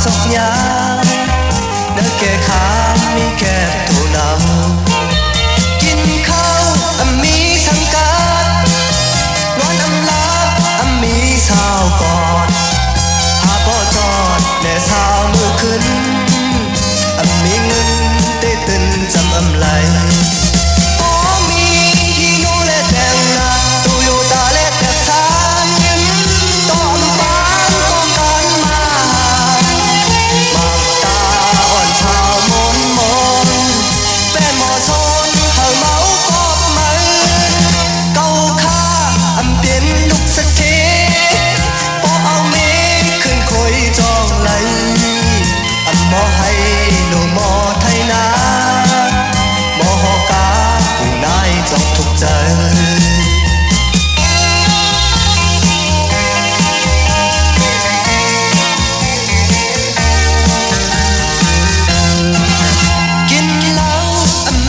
sóc nhá nơi kề khá mi kẹp thù nàoกินข้าวมีสังกัดนอนลับมีสาวกอดหาบ่จอดแน่สาวมือขึ้นมีเงินได้ตื่นจำไหลบ่มีที่โนและแต่งหน้าตูโยตาและแต่ทางต้อมปานก็การมาตาอ่อนชาวมนแป้หมอชนเฮาเมากอบมือเก่าค่าเปลี่ยนลุกสักทีบ่เอาเมขึ้นคอยจองไหลหมอให้หนูหมอไทยนาหมอหอกาผู้นายจอกทุกใจกินเหล้า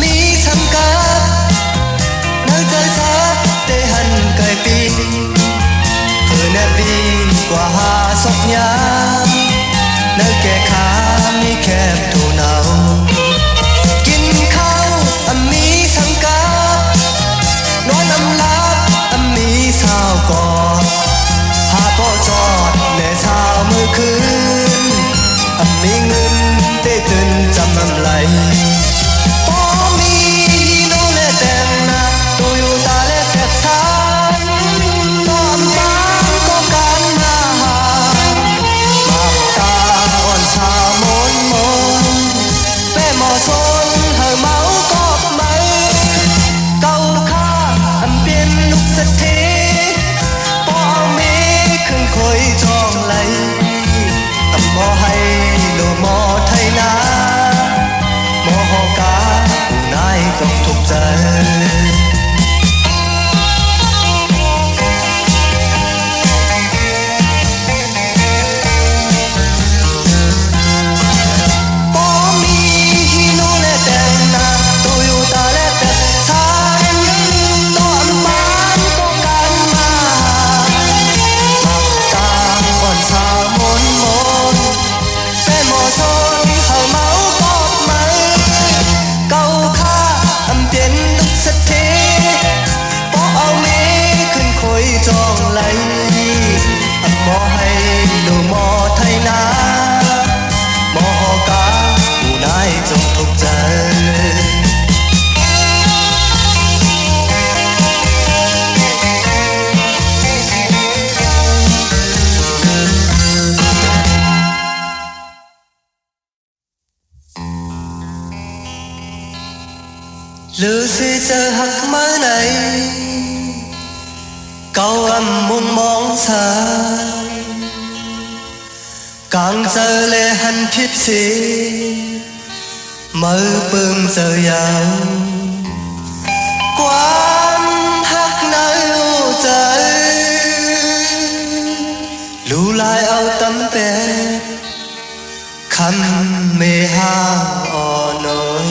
มีสังกัดเนื้อใจชัดได้หันไกลปีเพื่อแนบดีกว่าหาศพยามเนื้อแก่ขามีแคบตัวหนาวกินข้าวมีสังกัดนอนลับมีสาวกอดหาบ่จอดแน่เช้ามือคืนมีเงินได้ตื่นจำไหลบ่มีโนและแต่งหน้าตูอยู่ตาและแต่ทางต้อมบางก็การมาตาอ่อนชามนแป้หมอชนเฮาเมากอบมือเก่าค่าเปลี่ยนลุกสักทีบ่เอาเมขึ้นคอยจองไหลหมอให้โลหมอไทยนาหมอหอกาผู้นายจอกทุกใจบ่มีฮีโนและแต่งหน้าตูอยู่ตาและแต่ทางต้อมบานก็การมาตาอ่อนชาวมนแป้หมอชนเฮาเมากอบมือเก่าค่าเปลี่ยนลุกสักทีบ่เอาเมขึ้นคอยจองไหลหมอให้ดูหมอไทยนาหมอหอกาผู้นายจงทุกใจหรือสิเจอหักเมื่อไหนเก่ามุมมองสากางเจอเลยหันพิษสีมือปืมเจอยาวความหักในหัวใจลู่ลายเอาตำเป็ดคำเมหาอ่อนน้อย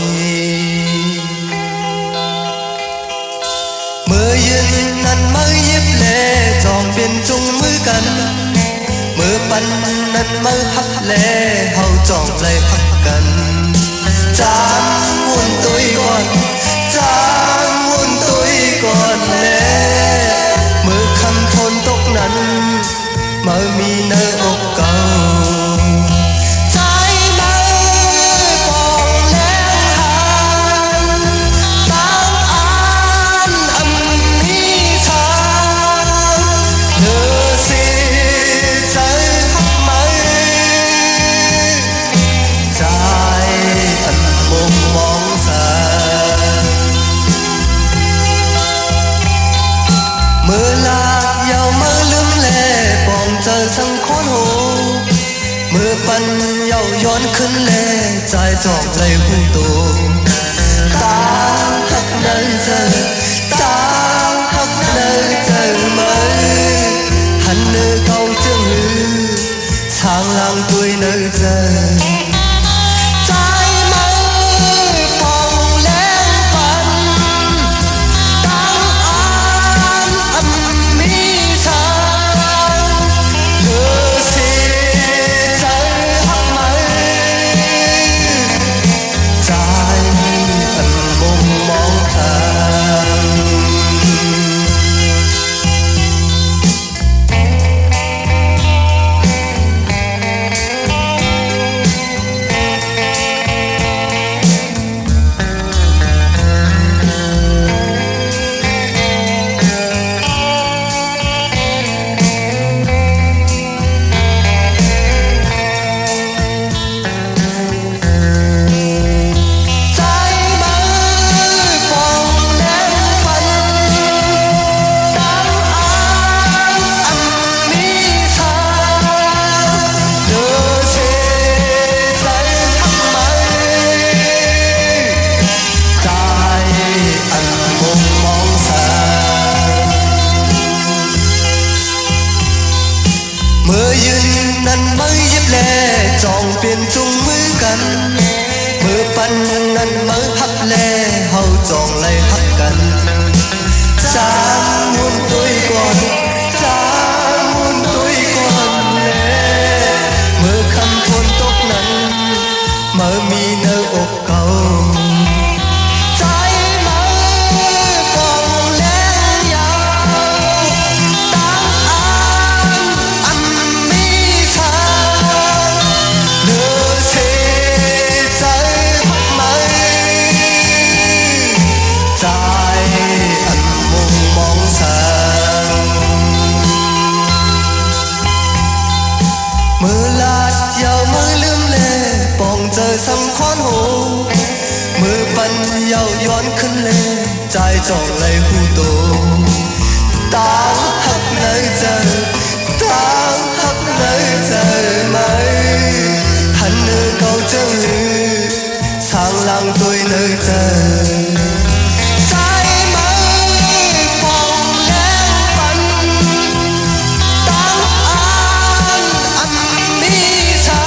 มือยืนนั้นมือยิบเล่จองเปลี่ยนจุงมือกันมือปันนั้นมือพักเล่เฮาจองใจพักกันจางวุ่นตุยก่อนจางวุ่นตุยก่อนเล่มือคำทนตกนั้นมือมีเนื้ออกเก่าใจมือปองแล้วหันต่างอันมีทางเธอสิใจหักไหมใจมุมมองสามือลากยาวมือลืมเล่ปองเจอสังคนหูมือปันเยาย้อนขึ้นเล่ใจจอกใจหูตูตาหักเนยเจอตาหักเนยเจอมือหันเนื้อเก่าจึงหือทางลางตุยเนยเจอใจมือปองแล้วปันตั้งอันมีทางเธอสิใจหักไหม ยืนนั้นมือยิบแลจองเปลี่ยนจุงมือกันมือปันนั้นมือหักแลเฮาจองไล่หักกันจางมุนตุยก่อนจางมุนตุยก่อนแลมือคำฝนตกนั้นมือมีเนื้ออกเก่าใจมือปองแรงยาวตามอันมีทางเนื้อเสียใจไหมใจอันมุงมองแสงมือลาดยาวมือลืมเล่ปองเจอสังขอนหูมือปันยาวย้อนขึ้นเลใจจองไหลหูโตตามหักในใจตามหักในใจไหมหันเนื้อเก่าเจอสร้างหลังตัวในใจใจมือปองแรงปันตามอันมีทา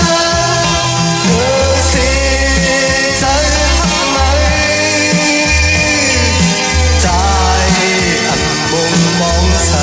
งเมื่อเสียใจหักไหมใจอันบ่งมองแสง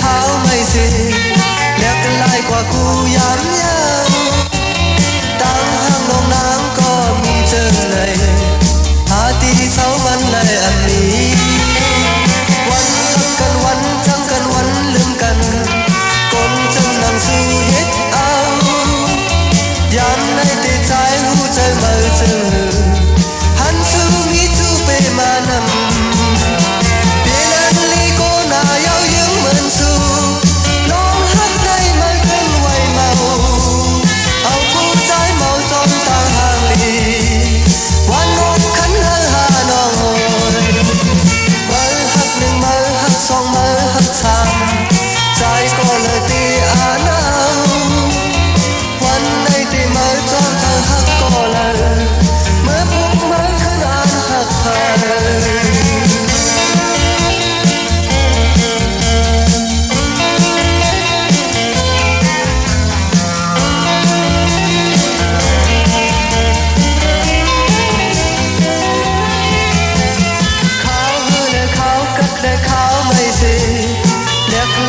ขาวไม่สิแล้วกันลายกว่ากูยามยาวตั้งห้างลงน้ำก็มีเจอในหาตีเสามันในอันนี้วันทักกันวันจำกันวันลืมกันคนจำนำสู่เฮ็ดเอายามในตีใจหูใจมาเจอหันสู่มีจูเปมานำใจก็เลยตีอาณาวันในที่มือจอมเธอหักก็เลยเมื่อพวกมือขนานหักเธอ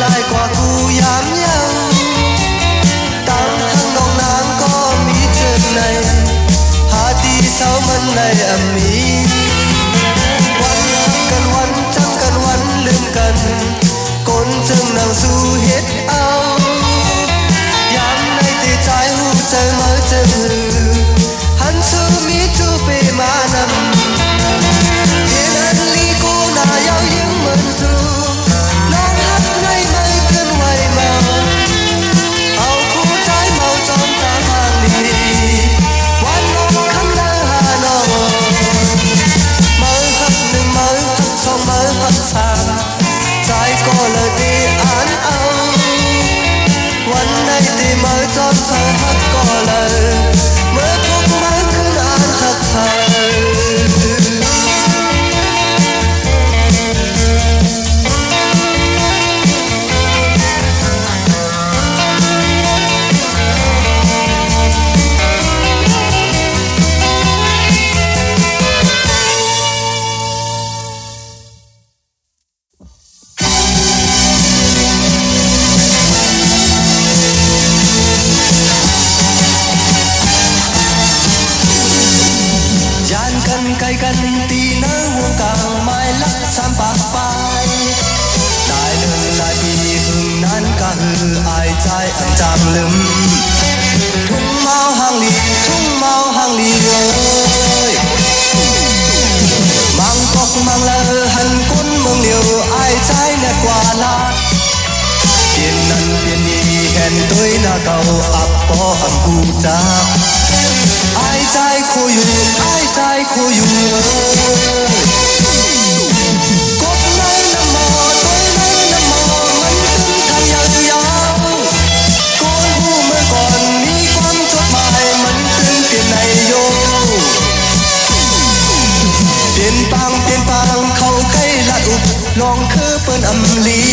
ลายกว่ากูยามยาวตั้งห้างนองน้ำก็มีเจอในหาตีเสามันในอันนี้วันรักกันวันจำกันวันลืมกันคนจึงนั่งสู่เฮ็ดเอายามในตีใจหูใจมาเจอหันสู่มีจูเปมานำเย็นอันลีกูหน้ายาวยิ่งเหมือนสู่เอาคู่ใจเมาจอมตาทางดีวันนกคำเดินหาน้องมือหักหนึ่งมือหักสองมือหักสามใจก็เลยตีอ่านเอาวันในตีมือจอมเธอหักก็เลยเมื่อพบมือขึ้นอ่านหักเธอไกลกันตีเนื้อวงกลางไม้ลักสามปากไปได้เดินได้ปีหึงนั้นก็หืออายใจอันจำลืมทุ่งเมาห่างลีทุ่งเมาห่างลีเลยมังกอกมังเลอหันก้นเมืองเหลียวอายใจแน่กว่าลาเปลี่ยน tôi na cầu ập có hầm bu cha ai trai khô dù ai trai khô dù cốt nơi nằm mò tôi nơi nằm mò mình tính thằng giàu giàu con bu mới còn mi quan chốt bài mình tính tiền này vô tiền bangเขาใกล้ละอุบลองคือเปิ้นอำลี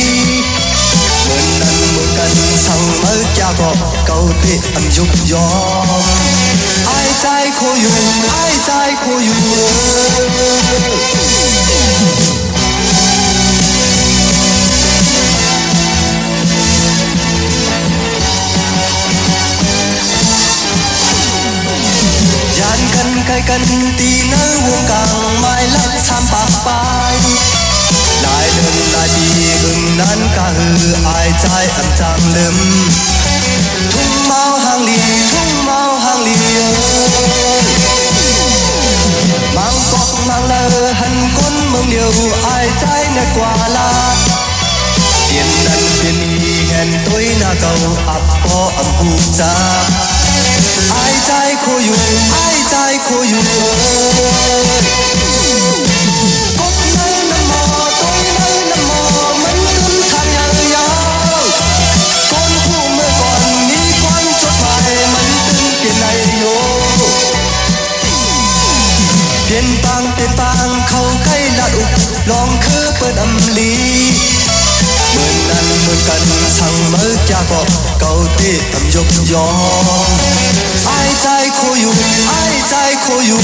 เหมือนนั้นเหมือนกันสั่งเมื่อจากบอกเก่าที่อำยุบยอมไอ้ใจโคอยู่ไอ้ใจโคอยู่ยานกันไกลกันตีเนื้อวงกลางไม้ลักสามปากปลายหลายเดือนหลายปีบึงนั้นก็ฮืออายใจอันจางลืมทุ่งเมาหางลีทุ่งเมาหางลีมังกอกมังเลอหันก้นเมืองเดียวอายใจนักกว่าลาเปลี่ยนนั้นเปลี่ยนนี้เห็นตัวหน้าเก่าอับพออับหูจาไอ้ใจโคอยู่ไอ้ใจโคอยู่กบในน้ำมอตัวในน้ำมอมันขึ้นทางยาวๆคนผู้เมื่อก่อนมีความจดหมายมันตึงเปลี่ยนในโยเปลี่ยนปางเข้าใกล้ลาดอุกลองคือเปิดอำลีเหมือนนั้นเหมือนกันสั่งเมื่อจากบอกเก่าที่อำยกยอมไอ้ใจโคอยู่ไอ้ใจโคอยู่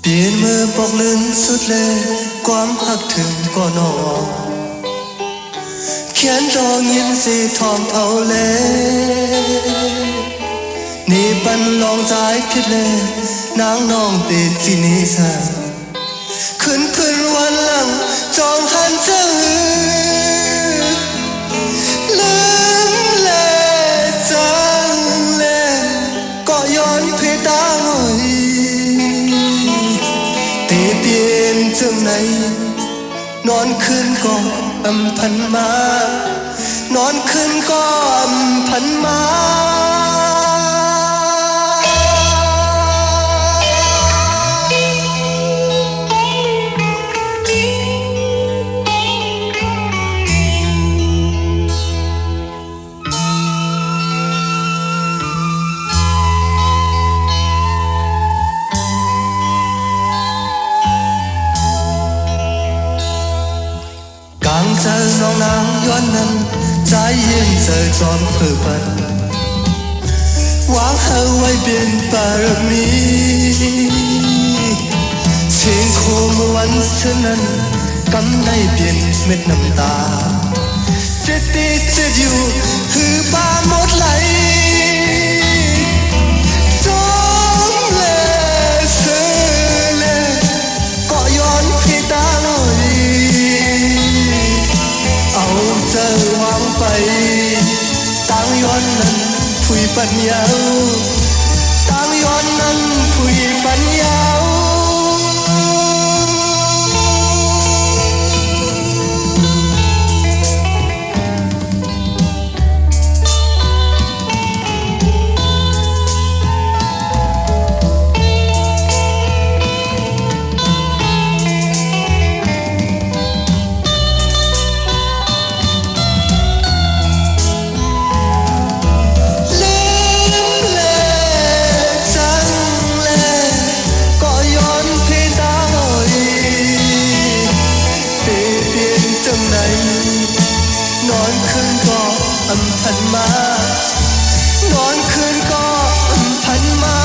เปลี่ยนมือบอกลืมสุดเลยความหักถึงก็นอเขียนรองยินสีทองเท่าเลนี่ปันลองใจผิดเลยนางน้องติดฟินิสาขึ้นวันหลังจองหันเจอลืมเลยจังเลยก็ย้อนเพดานหน่อยตีเปลี่ยนจังไหนนอนคืนก็อำพันมานอนคืนก็อำพันมาเจอน้องนางย้อนนั้นใจเย็นเจอจอมเพื่อปันวางเธอไว้เป็นบารมีเสียงโคมวันเช่นนั้นกำได้เปลี่ยนเม็ดน้ำตาเจ็ดติดเจ็ดอยู่หือป่าหมดไหลจงเลเสเลก็ย้อนพี่ตาลอยเอาเจอวางไปตั้งย้อนนั้นผุยปัญญาตั้งย้อนนั้นผุยปัญญา จังไหนนอนคืนก็อำพันมานอนคืนก็อำพันมา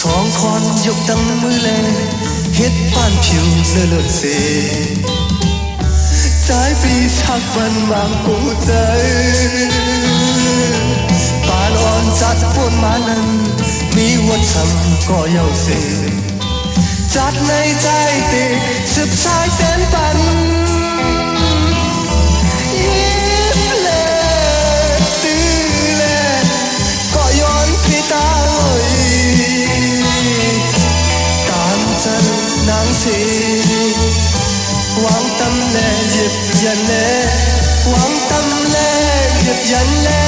สองคนยกตั้งมือแลเฮ็ดป้านผิวเลือดเสสายปีชักมันวางกูใจปานอ่อนจัดพูดมานั้นมีวันทำก็เยาเสจัดในใจติดสืบสายเส้นปันยิ้มแลตื้อแลก็ย้อนพี่ตาตามจันนางสีหวังตำแหน่หยิบยันแน่หวังตำแหน่หยิบยันแน่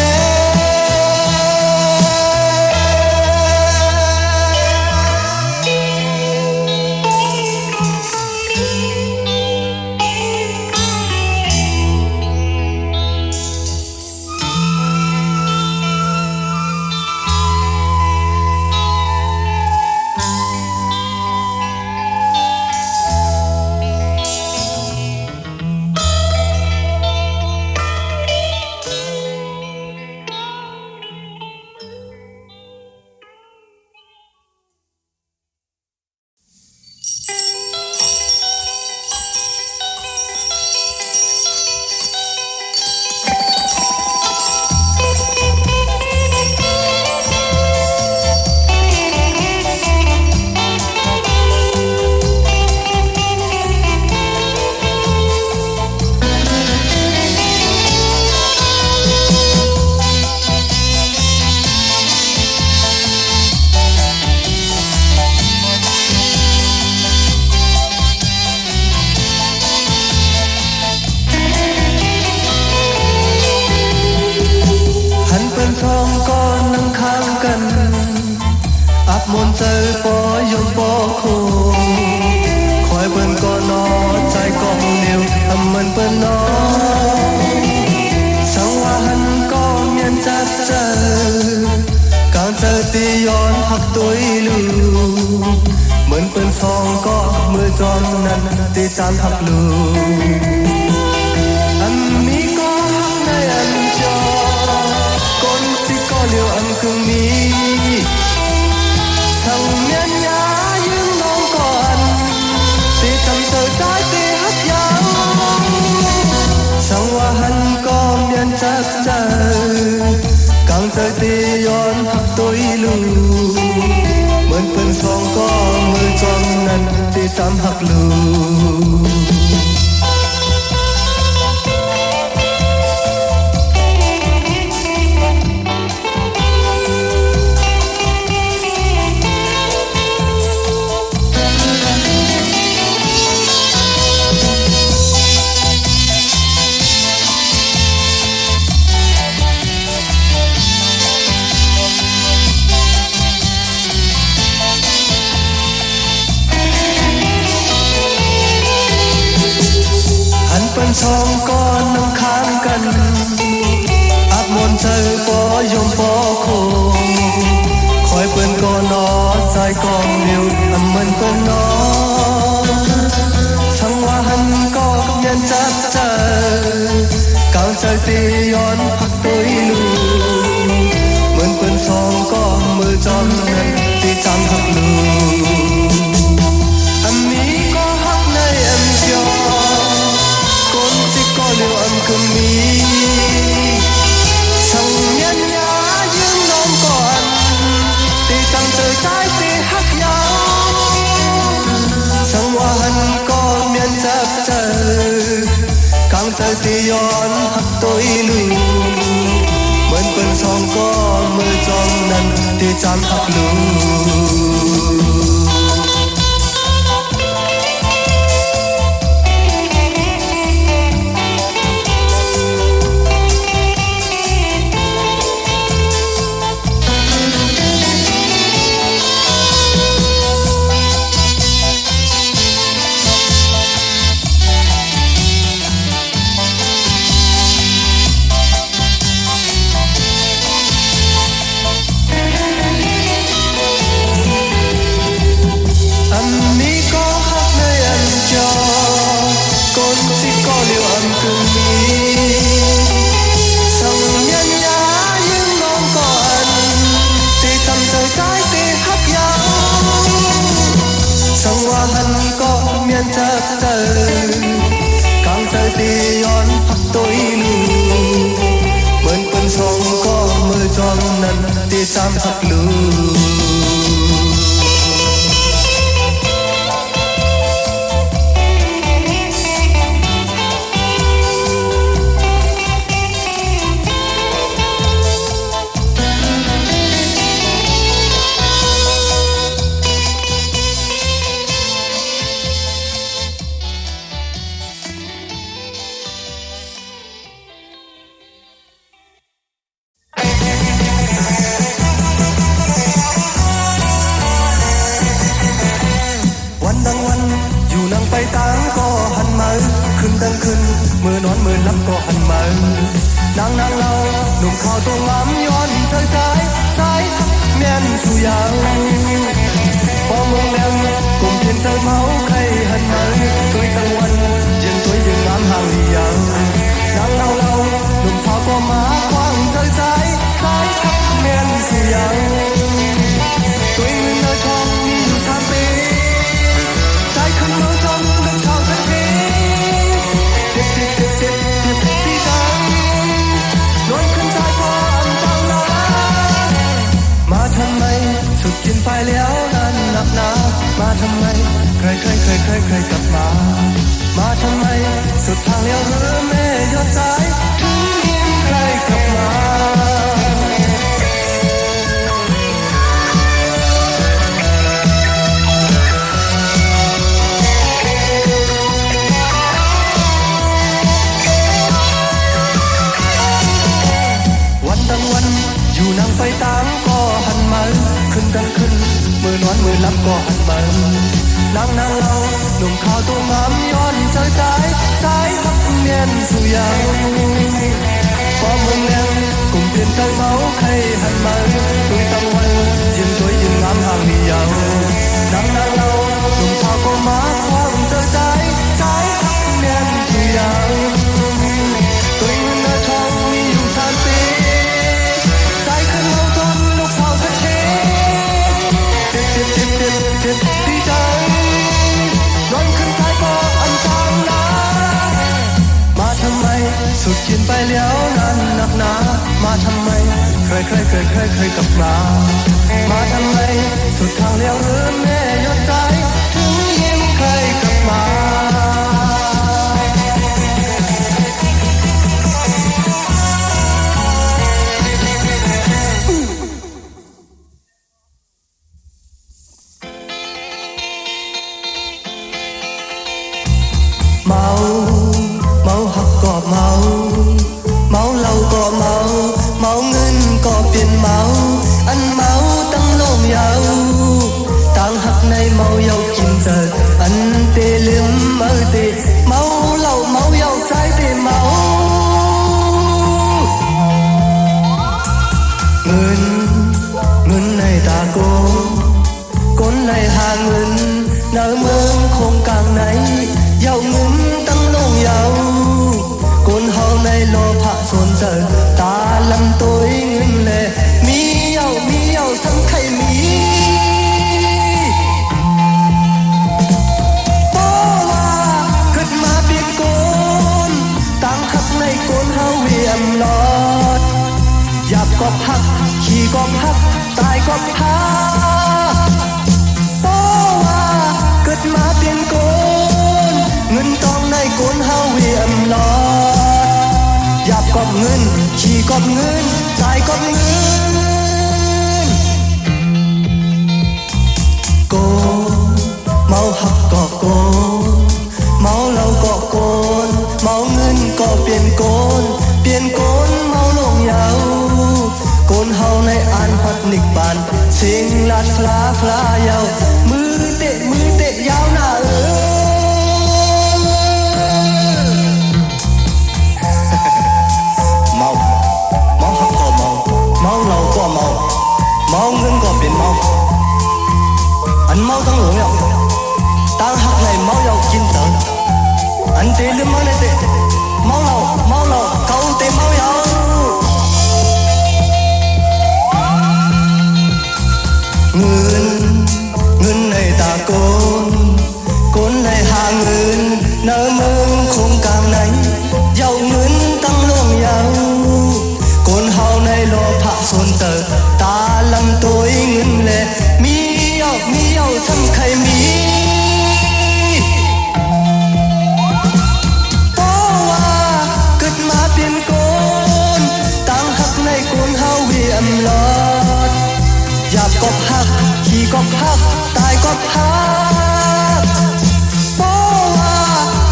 มนเจอปอยมปอโคคอยเปิ้นก็นอใจกองเหนียวอำมันเปิ้นนอสังว่าหันก็เมียนจัดเจอกางเจอตีย้อนหักตุยลูเหมือนเปิ้นฟองก็มือจอนนั้นตีจานหักลูอันมีก็หักในอันจอคนที่ก็เลี้ยวอันคือมีทั้งเมียนยายืมน้องก่อนตีทำเธอใจตีหักยังสังว่าหันก็เมียนจัดเจอกางเธอตีย้อนหักตุยลูเหมือนเปิ้นสองก็มือจองนั้นตีจำหักลูเป็นสองก้อนน้ำค้างกันอาบมนเจอปอยมปอโคคอยเปิ้นก็นอใจกองเดียวอำมันเปิ้นนอทั้งว่าหันก็เมียนจัดเจอกางใจตีย้อนพักตุยลูเหมือนเปิ้นสองก็มือจอมนั้นตีจานหักลูอันนี้ก็หักในอันเดียวคนที่ก็เลี้ยวอันคือมีช่างเมียนยายืมน้องก่อนตีตั้งเจอใจตีหักยาวช่างว่าหันก็เมียนจับเจอกางใจตีย้อนหักตัวอีลูเหมือนเป็นสองก็มือจองนั้นตีจานหักลู sam thak luมือนอนมือลับก็หันมานางเราหนุ่มข่าวตัวงามย้อนเธอใจเมียนสุยาวพอมองแนวกลุ่มเพียนเธอเมาใครหันมาตัวตั้งวันยังตัวยังงามห่างยาวนางเราหนุ่มข่าวก็มาคว้างเธอใจเมียนสุยาวตัวเงินเนื้อทองมีอยู่3 ปีใจขึ้นเมาจอมกับชาวสักทีเจ็บที่ใจนอนขึ้นใจพออันจังนะมาทำไมสุดกินไปแล้วนั้นหนักหนามาทำไมใครกลับมาทำไมสุดทางแล้วหรือแม่ยอดใจถึงยิ้มใครกลับมาอยู่นั่งไปตามก็หันมาขึ้นมือนอนมือลับก็หันมานางเราหนุ่มขาวตัวงามย้อนเจอใจทักเมียนสุยาวพอเมืองแดงกลุ่มเปลี่ยนใจเมาใครหันมาตัวตั้งวันยืนงามห่างมียาวนางเราหนุ่มขาวก็มาความเจอใจทักเมียนสุยาวตัวเงินเนื้อทองมีอยู่3 ปีเจ็บที่ใจนอนขึ้นท้ายก็อันจังนะมาทำไมสุดกินไปแล้วนั้นหนักหนามาทำไมใครกลับมาทำไมสุดทางแล้วหรือแม่ยอดใจถึงยิ้มใครกลับมาเมาหักก็เมาเหล้าก็เมาเงินก็เปลี่ยนเมาอันเมาตั้งโลงยาวต่างหักในเมาเยากินเจิดอันเตลืมเมาเตเมาเหล้าเมาเยาใจเตเมาเงินในตาโกนในหาเงินเนื้อเมืองคงกลางไหนเยาเงินตั้งลงเยาก้นเฮาในโลภะส่วนเจอตาลำตัวเงินแลมีเยาสังไข่มีป้อว่าเกิดมาเปลี่ยนโกนต่างหักในโกนเฮาเวียมลอดหยาบก็หักขี่ก็หักตายก็หักป้อว่าเกิดมาเปลี่ยนโกนเงินตองในโกนเฮาเวียมลอดหยาบก็เงินขี่ก็เงินตายก็เงินโกเมาหักก็โกเมาเหล้าก็โกนเมาเงินก็เปลี่ยนโกนเมาลงยาวโกนเฮาในอันพัดนิกบานเสียงลาดฟลายาวมือเตะยาวหน้าเมาหักก็เมาเหล้าก็เมาเงินก็เปลี่ยนเมาอันเมาทั้งหลงยาวต่างหักในเมาเยากินเตออันเตลืมเมาในเตะเมาเหล้าเขาเตะเมาเยาเงินในตาโกนในหาเงินเนื้อเมืองคงกลางไหนเยาเงินตั้งลงเยาโกนเฮาในโลภะส่วนเจอตา ตัวเงินแลมีเอาทั้งใครมีเพราะว่าเกิดมาเปลี่ยนโกนตั้งหักในโกนเฮาเวียมลอดอยากกบหักขี่กบหักตายกบหักเพราะว่า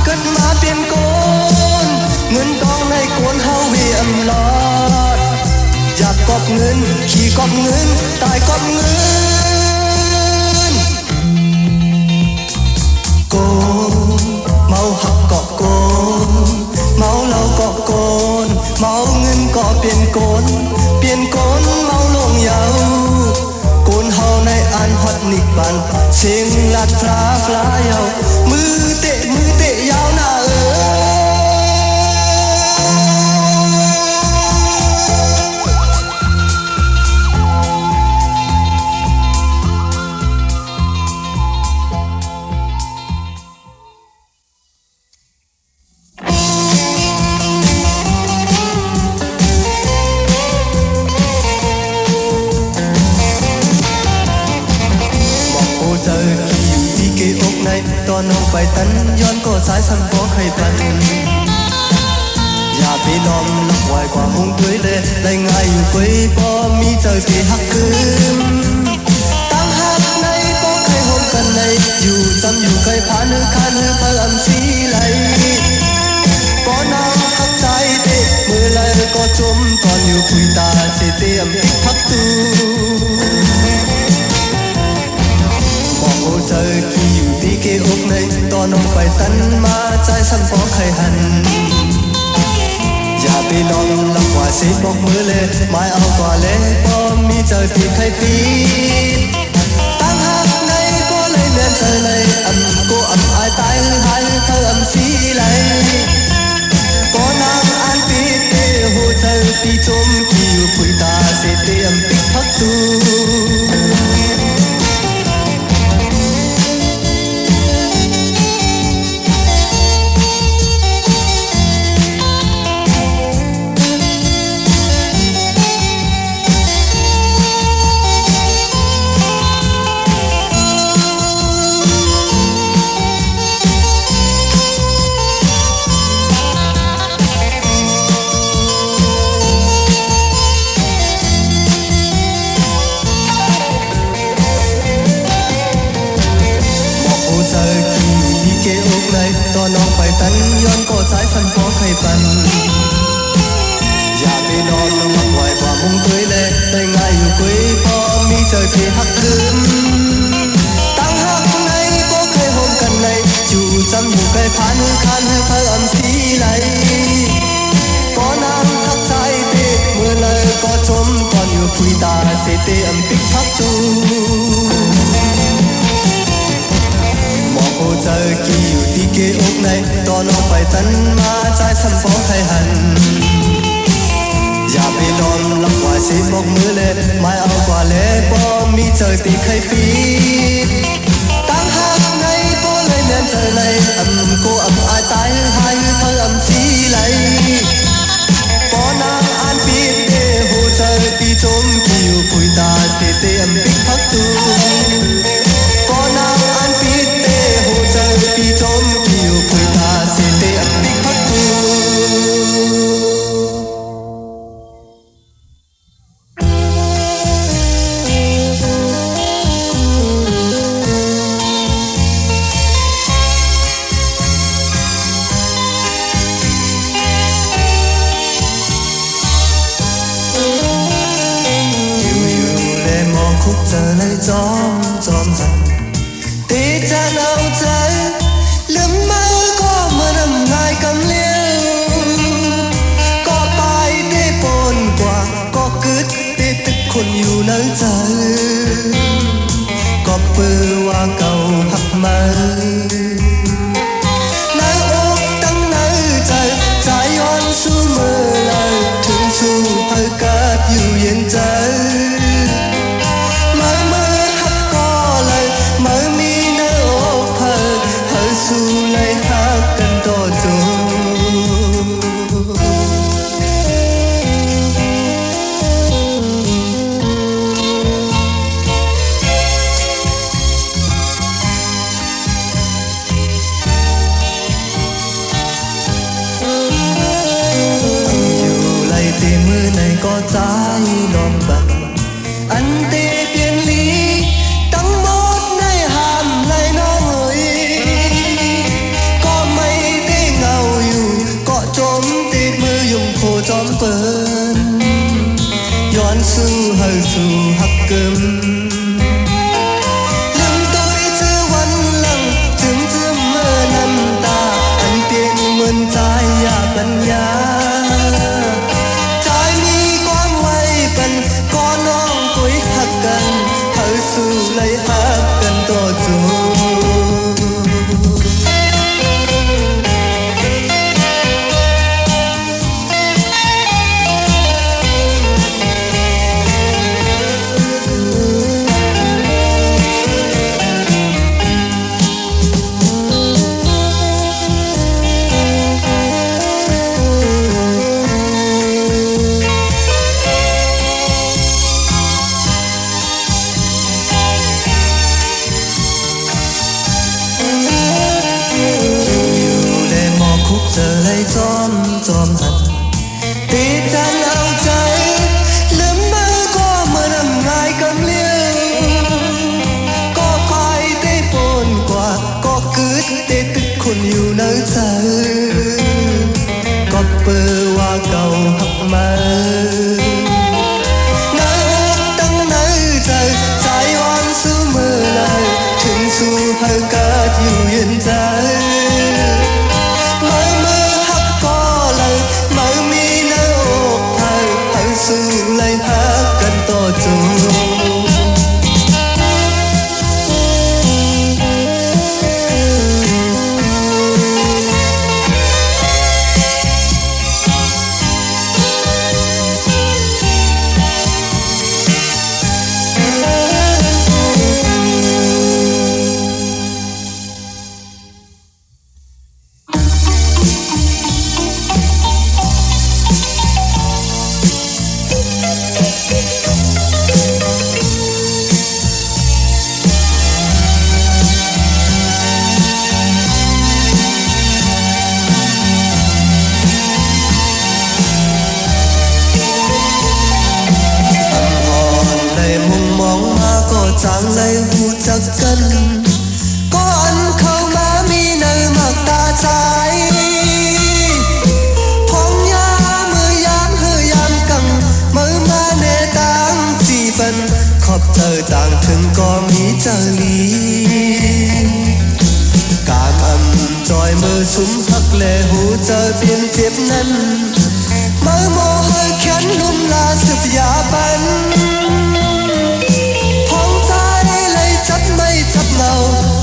เกิดมาเปลี่ยนโกนเงินกองในโกนเฮาเวียมลอดอยากกอบเงินขี่กอบเงินตายกอบเงินโกนเมาหักเกาะโกนเมาเหล้าเกาะโกนเมาเงินเกาะเปลี่ยนโกนเปลี่ยนโกนเมาลงยาวโกนเฮาในอันฮอตนิกบันเสียงลัดฟลายาวมือเตะยาวหน้าตอนน้องไปตันย้อนก็สายสั่งก็ใครปันอย่าไปล้อมลักไว้กว่ามุงด้วยเลยได้ง่ายอยู่กุยพอมีเจอที่หักคืนตั้งหักในก็ใครห่มกันในอยู่จำอยู่ใครผ่านหรือคานหรือเพิ่มสีไหลก็น้องทักใจเตะมือไหลก็จมตอนอยู่คุยตาเสียเตรียมพิกพักตูเจอขี้อยู่ที่เกอกในตอนน้องไปตันมาใจสั่นฟ้องใครหันอย่าไปลองลักว่าเสียบอกมือเลยไม่เอากว่าเลยพอมีเจอที่ใครปีตั้งหักในก็เลยเลื่อนเจอเลยก็อายตายหายเธอสีไหลก็นางอันปีเตหัวใจปีจมขี้อยู่คุยตาเสียเตรียมปิดพักตูตอนน้องไปตันย้อนก็สายสั่นฟ้องใครปันอย่าไปนอนน้องมักไหวกว่ามุงตัวเลยได้ง่ายอยู่กุยพอมีเจอที่หักคืนตั้งหักในก็เคยห่มกันในอยู่จำอยู่ใครผ่านหรือคานหรือเพิ่มสีไหลก็นางทักใจเตะเมื่อเลยก็จมตอนอยู่คุยตาเสียเตะปิกพักตูเจอขี้อยู่ที่เกอกในตอนน้องไปตันมาใจสั่นฟ้องใครหันอย่าไปลองลักว่าเสียบอกมือเลยไม่เอากว่าเลยพอมีเจอที่ใครปีตั้งหักในก็เลยเลื่อนเจอเลยก็อายตายหายเธอสีไหลก็นางอันปีเตหัวใจปีจมขี้อยู่คุยตาเสียเตรียมปิกพักตูก็นางอันปีปีจมขี้อยู่คุยตาเสียเตะปิกพักตูอยู่เลยมองคุกเจอเลยจอมหันตีจะเอาใจลืมมือก็เมื่อนำนายกำเลี้ยวก็ตายได้ปนกว่าก็กึดได้ตึกคนอยู่ในใจก็ปือว่าเก่าหักมาในอกตั้งในใจย้อนสู้มือเลยถึงสู้เพื่อเกิดอยู่เย็นใจ muốn su hơi su hắc cơm lưng tôi chưaวันลังถึงจะเมื่อน้ำตาอันเปลี่ยนเหมือนใจอยากปัญญาใจมีความไว้เป็นก็น้องกุยหักกันเฮาสู้เลยหักกันตัวจูเจอเลยจอมหันตีกันเอาใจลืมมือก็เมื่อนำง่ายกำเลี้ยวก็คอยได้ปนกว่าก็คืดได้ตึกคนอยู่ในใจก็เปิดว่าเก่าหักมาในตั้งในใจใจวันสู้เมื่อไรถึงสู้ให้เกิดอยู่เย็นใจสู้เลยหักกันต่อจูจางเลยหูจักกันก็อันเข้ามามีในหมักตาใจพองยามือยามเฮยามกังมือมาเนตังจีบันขอบเธอต่างถึงก็มีเจอลีการจอยมือสุมหักแลหูเจอเปลี่ยนเจ็บนั้นมือโมเฮยแขนลุ่มลาสืบยาปันจับเมา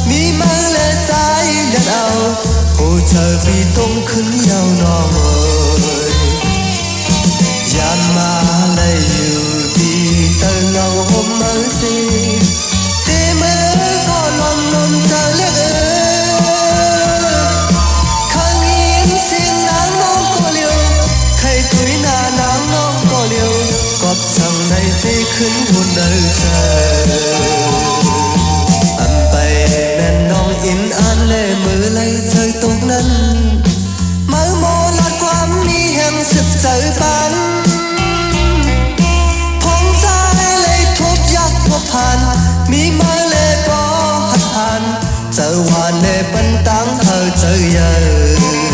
มีมือและใจยันเอาโอ้เธอพี่ต้องขึ้นยาวนองเอ่ยยามมาเลยอยู่ที่เติมเงาห่มมือสิเตมือก็ลมเธอเลือกข้างยินเสียงนางน้องก็เลี้ยวใครตุยหน้านางน้องก็เลี้ยวกอบสั่งในที่ขึ้นบนเดินเธออินอ่านเล่มือไล่เธอตรงนั้นมือโมลาความมีแห่งสึกเจอปันพงใจเลยทุกยักพบผ่านมีมือเล่ก็หัดผ่านเจอวานเล่ปันตังเธอเจอเยอะ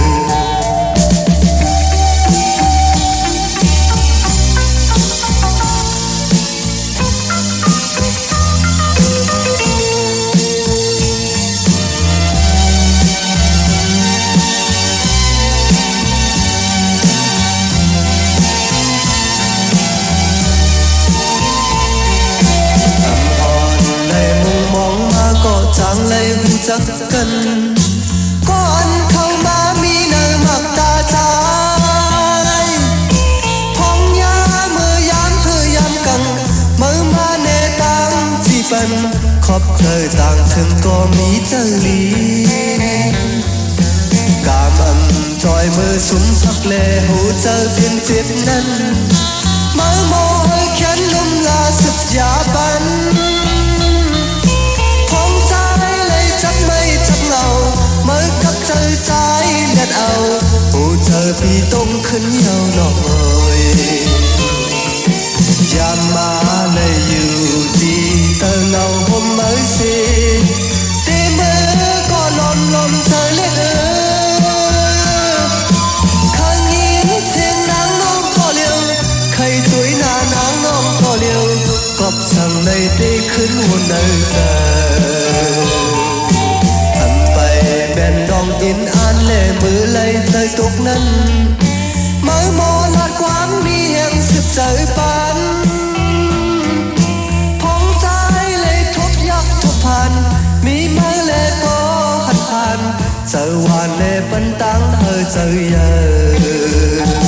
จางเลยหูจักกันก็อันเข้ามามีในหมักตาใจพองยามือยามเธอยามกังมือมาเนตังจีบันขอบเธอต่างถึงก็มีเจอลีกามจอยมือสุมหักแลหูเจอเพียงเจ็บนั้นมือโมให้แขนลุ่มลาสึกยาบันจับไม่จับเงามือกับเธอใจเด็ดเอาโอ้เธอพี่ต้องขึ้นยาวนอกเอ่ยยามมาเลยอยู่ดีเธอเงาห่มมือสิตีมือก็ลมเธอเล็กข้างยินเสียงนางน้องก็เลี้ยวใครตุยหน้านางน้อง khuyến hôn nơi giờ hầm bay bèn đong in an lệ mưa lây tới tục nân mới mò lạt quán mi hẹn sực trời pan phong trái lệ thốtยักษ์thốtผ่านมีมาเลก็หัดผ่านเจอวานเลปันตังเฮอเจอเยอ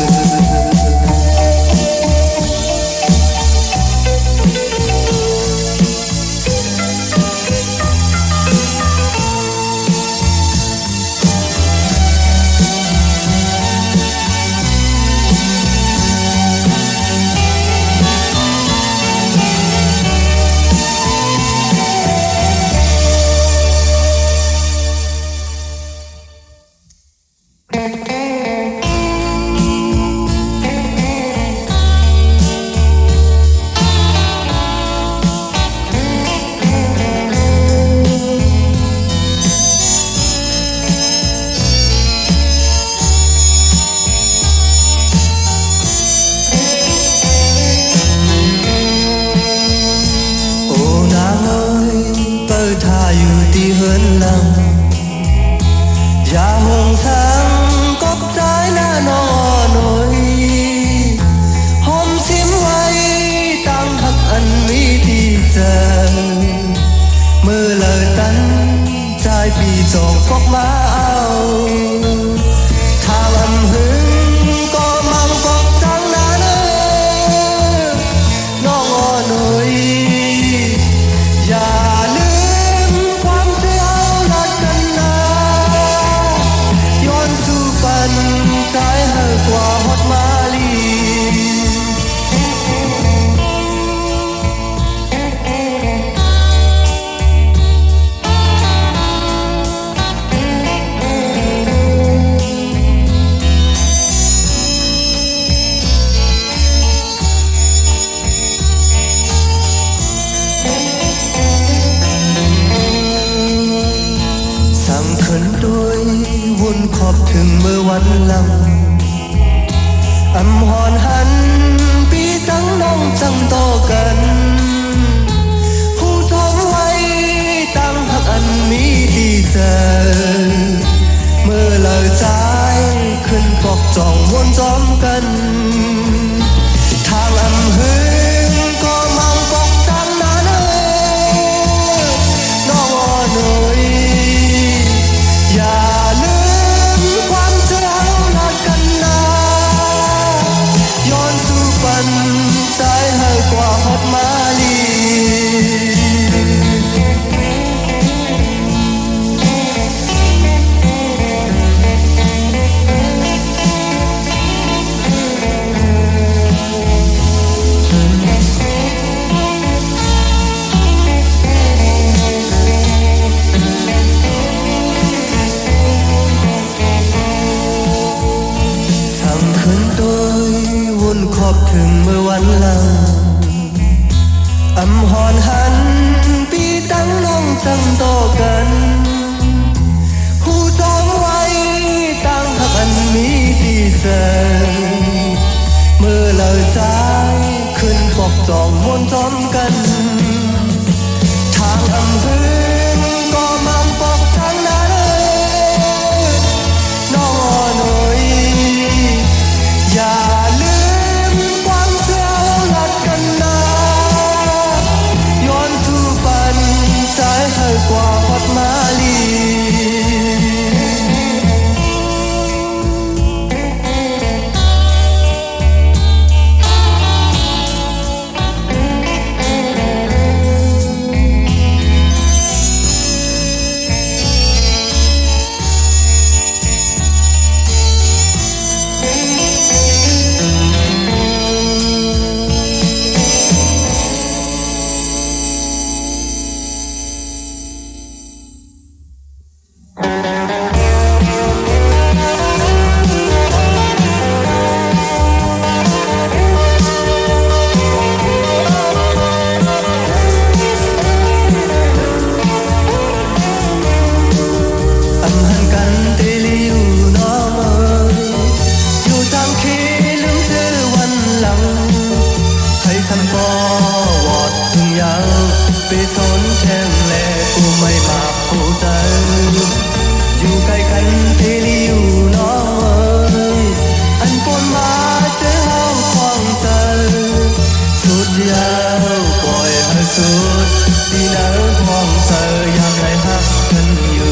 ปล่อยให้สุดที่เนื้อห้องเธอยังไรหักกันอยู่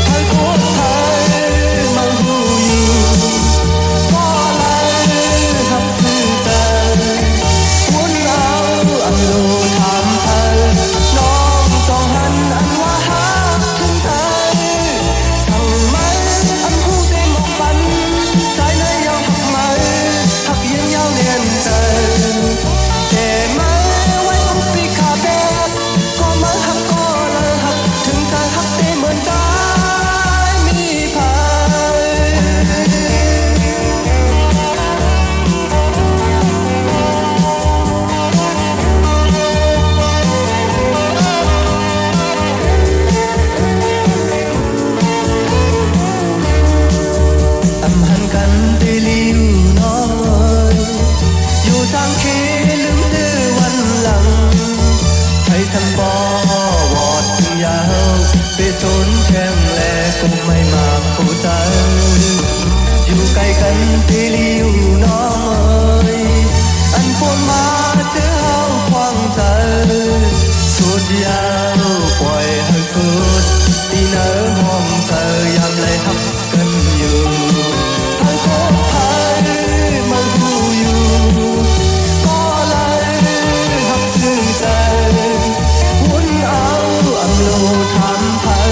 ให้โคตรไทยมันหูอยู่ก็เลยหักคือใจวุ่นเอาอันดูถามไทยน้องจองหันอันว่าหักถึงไทยทั้งไม่อันคู่ได้มองปันใจในยาวหักไหมหักยังยาวเนียนใจแต่ไม่ไว้อุปิขาแบบก็มาหักก็เลยหักถึงใจหักได้เหมือนใจมีภัยอำหันกันได้ลิ้วน้องเอ๋ยอยู่ทางคีลืมชื่อวันหลังให้ทั้งบ่วอดถึงยาวไปสนแค่มแลก็ไม่มาเข้าใจอยู่ใกล้กันได้ลิ้วน้องเอ๋ยอันฝนมาเจอเฮาควางใจสุดยาวปล่อยให้สุดที่เนื้อห้องเธอยามไรหักกันอยู่ให้โคตรไทยมันหูอยู่ก็เลยหักถึงใจวุ่นเอาอันโลถามไทย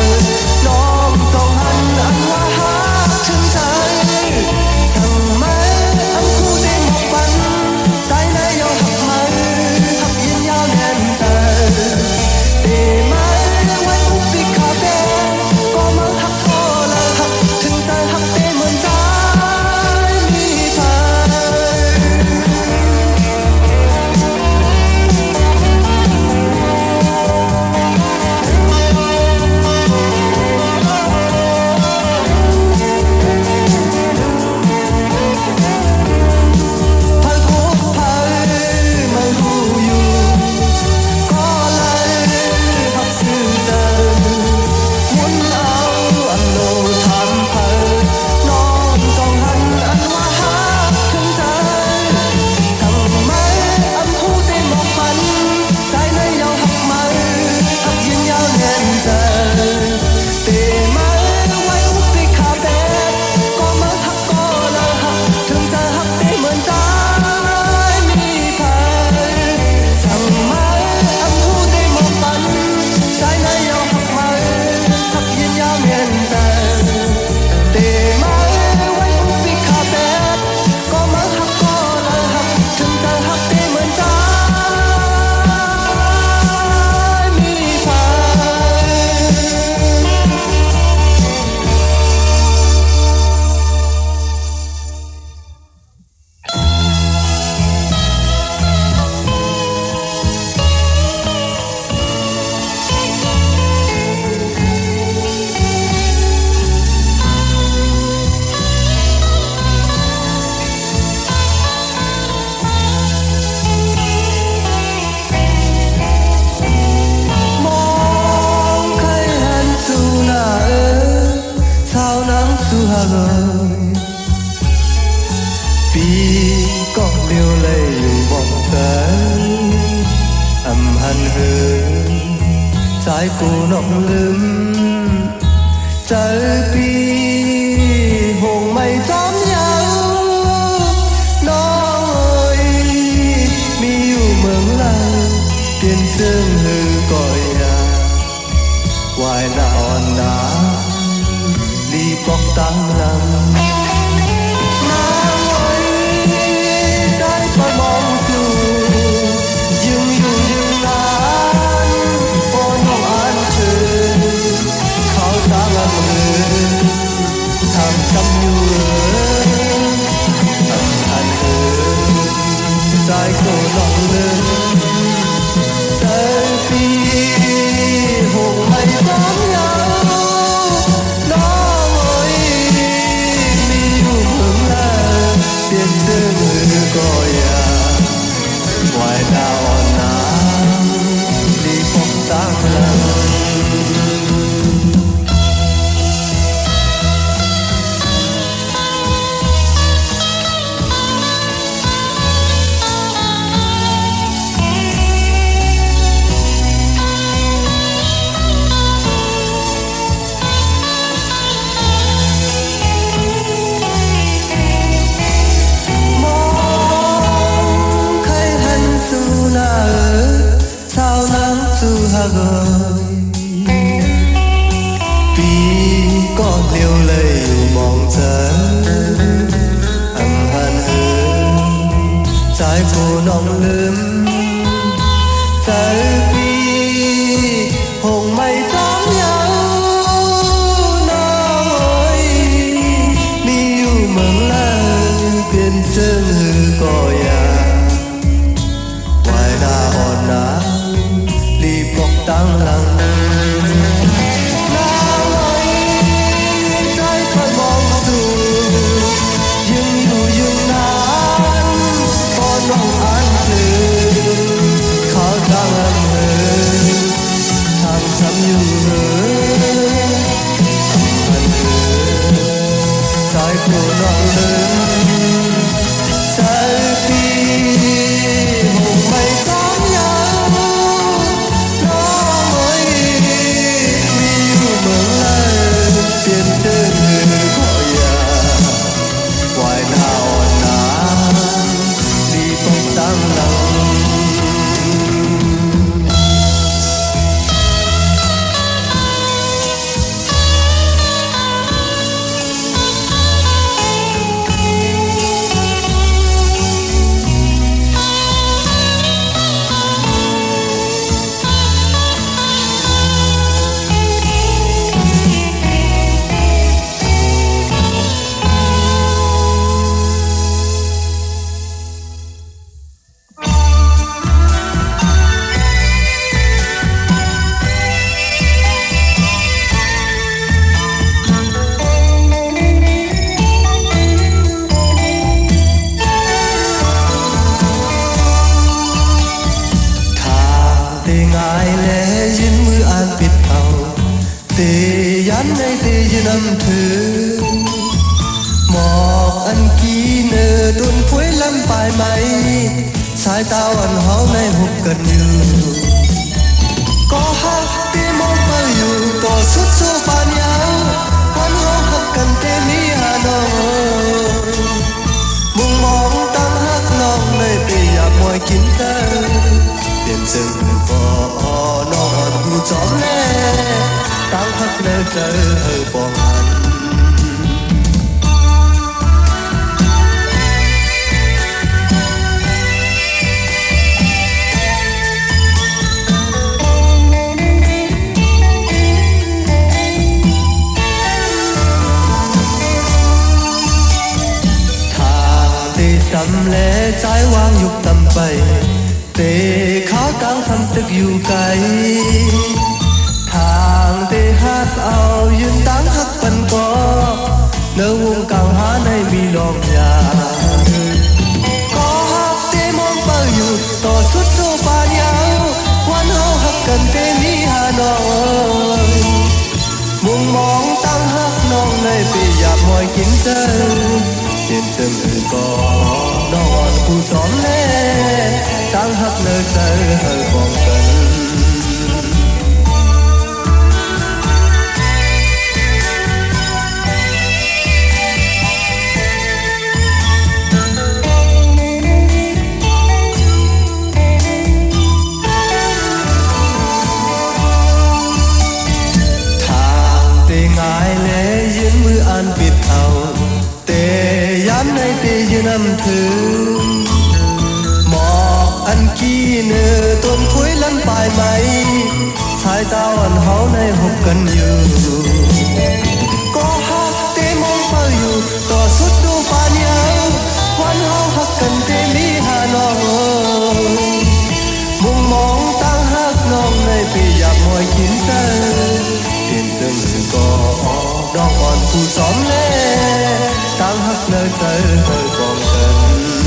น้องจองหันอันว่าหักถึงใจทั้งไม่อันคู่ได้หมอกปันใจในยาวหักไหมหักยินยาวแน่นใจได้ไหมไว้อุปิขาแบบก็มาหักก็เลยหักถึงใจหักได้เหมือนใจมีภัยโคตรไทยไม่รู้อยู่ก็เลยหักซื่อใจวุ่นเอาอันโลถามไทยน้องจองหันอันว่าหักถึงใจทั้งไม่อันคู่ได้มองปันใจในยาวหักไหมหักยืนยาวแน่นใจแต่ไม่ไว้อุปิขาแบบก็มาหักก็เลยหักถึงจะหักได้เหมือนใจมีภัยทั้งไม่อันคู่ได้มองปันใจในยาวหักไหมหักยืนยาวแน่นใจแต่ไม่ไว้อุปิขาแบบก็มาหักก็เลยหักถึงจะหักได้เหมือนใจมีภัย มองใครหันสู่หน้าชาวนังสู่หาเลยปีก็เดียวเลยอยู่บอกใจอำหันเหินสายกูนอกลืมใจปีหงไม่จอมยาวน้องเอ๋ยมีอยู่เมืองลาวเปลี่ยนเสื้อหือก่อยยาวายหน้าอ่อนหนาลีปอกตามหลังนางเอ๋ยได้ประมองสู่ยืมอยู่ยืมนานโอ้น้องอันเชิญเขาตางอันมือทำจำอยู่ทำทันใจกูน้องลืมใจปีหงไม่จอมยาวน้องเอ๋ยมีอยู่เมืองลาวเปลี่ยนเสื้อมือก็ยาวายดาวอ่อนน้ำดีปกตามหลัง ม Giờ vì hồn mây tóm nhau nói mi yêu mừng là biên chân hư còi ngoài na on na li bọc tăng lăng Sai tao ăn háo nay hụt cần nhiều có hát tiếng mong bao nhiêu tỏ suốt số bàn nhau quán háo hấp cần tên ý hà nội mùng mong tăng hát lòng nơi bây giờ mọi kín tơ tiền rừng vò non hù chóm lê tăng hát nơi trời hơi bóng hẳn tâm lẽ trái hoang dục tâm bay tê khá căng thăm tức dù cay thang tê hát ao dương táng hắc bần có nơ huông càng há nay mi lòng nhà có hát tê mong bao dù tỏ suốt số ba nhau quan hao hắc cần tê mi hà nội mùng mong tăng hắc non nơi bị dạp mọi kín tơ tiền từng có non cụ xóm lê tăng hấp nơi trời hơi còn cần thang tê ngài lê diễn mưa an biệt thầu tê dám nay tê dư năm thứ mọc ăn kia nơ tôn cuối lăn bài máy sai tao ăn háo nay hộp cần nhiều có hát tê mong bao nhiêu tỏ suốt đô ba nhau quan háo hát cần tê mi hà nội mùng mong tăng hát non này bị dạp mọi kín tơ tiền rừng có đón còn khu xóm lê tăng hắc nơi trời hơi còn cần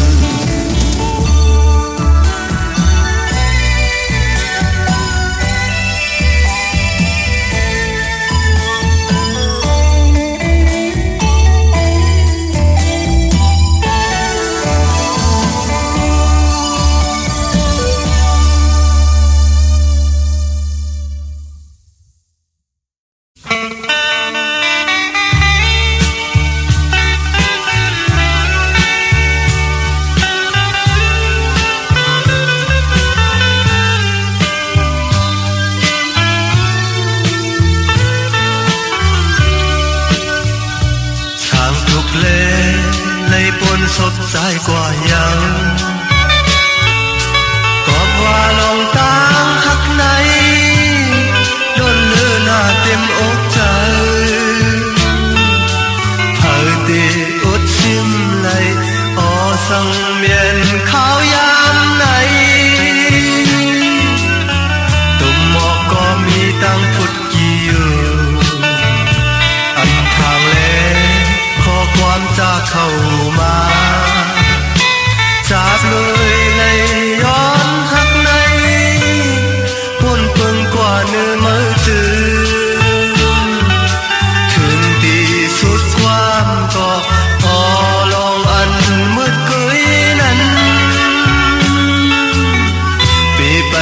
sốt dài qua nhau có hoa lòng ta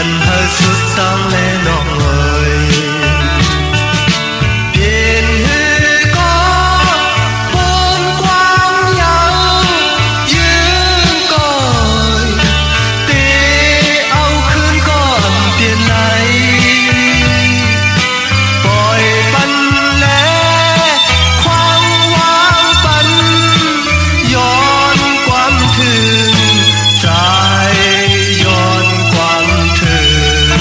bần hơi suốt tăng lên nọ người biển hư có bốn quang nhau dương còi tê âu khươn còn tiền này bòi bắn lẽ khoang hoang bắnย้อนความถึงใจย้อนความถึง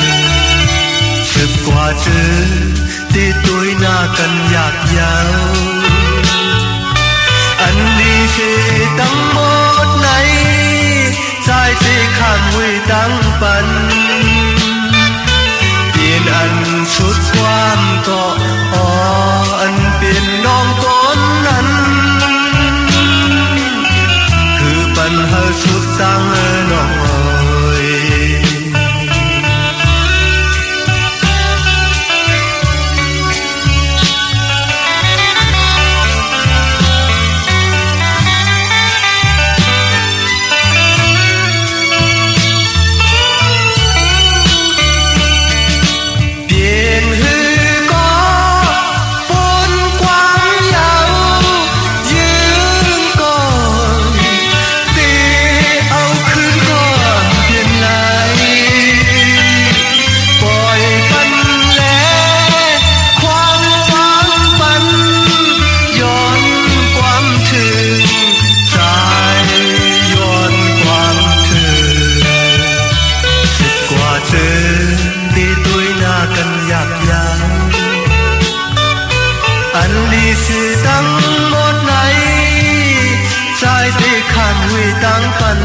สึกกว่าจื้อที่ตุยหน้ากันอยากยาวอันนี้คือตั้งหมดไหนใจที่ข้ามวิตั้งปันเปลี่ยนอันสุดความก็อ๋ออันเปลี่ยนน้องก้นนั้นbần hơi suốt tăng nọ ơi biển hư có bốn quang nhau dương cònอันนี้คือตั้งหมดไหนใจที่ขันวิตั้งปัน